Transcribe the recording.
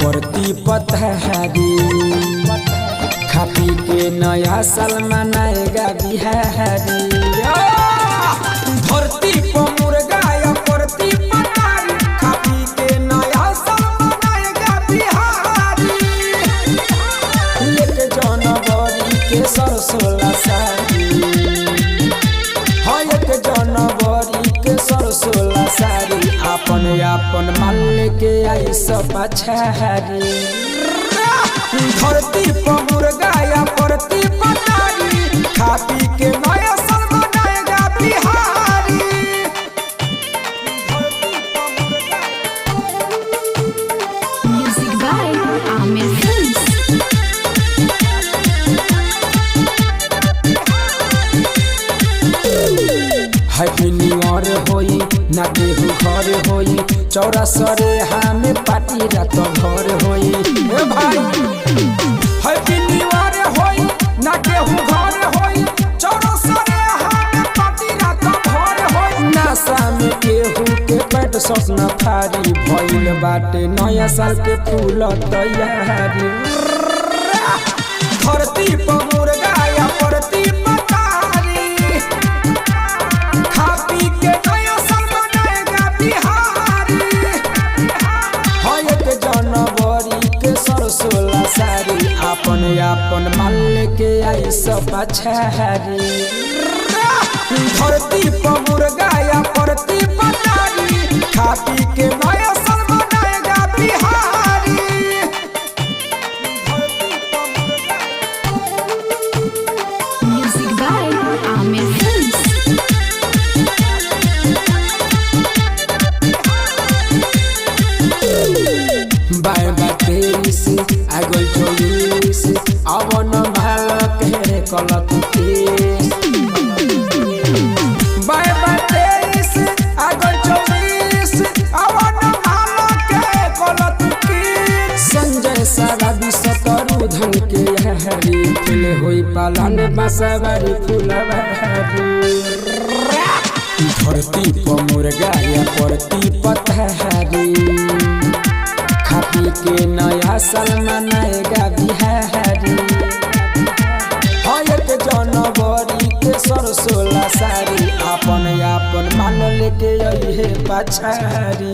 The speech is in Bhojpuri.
परती पतहारी खा पी के नया साल मनाएगा बिहारी। धरती पर मुर्गा या परती पतहारी खा पी के नया साल मनाएगा बिहारी। लेके जनवरी के सरसोला सारी, एक जनवरी के सरसोला सारी, अपन अपन माल के आई सब पछारी। धरती पर मुर्गा या परती पतहारी खा पी के नया साल मनाएगा Bihari. Music by Amir Films। Happy new year होई ना केहू घर होई, चौरासरे हमें पार्टी रात घर होई। ए भाई हैप्पी न्यू ईयर होई ना केहू घर होई, चौरासरे हमें पार्टी रात घर होई। नशा में केहू के पेट सपना फारी, भइल बाटे नया साल के फूल तैयारी। धरती पर मुर्गा या परती पतहारी खा पी के नया साल मनाएगा बिहारी। एक जनवरी के सरसोला सारी, अपन अपन माल के आई सब पछारी। धरती पर मुर्गा या परती पतहारी खा पी के नया साल मनाएगा Bihari. Music by Amir Films। बाय तेईस आगल 24 अवन भाल के कलत केस। बाय 23 आगल 24 अवन भाल के कलत केस। संजय सारा विश्वकरू धन के हरी, खेले होई पालन बांसवारी फुलवारी। धरती पर मुर्गा या परती पतहारी खा पी के नया साल मनाएगा बिहारी। एक जनवरी के सरसोला सारी, अपन अपन मान लेके आई है पछारी।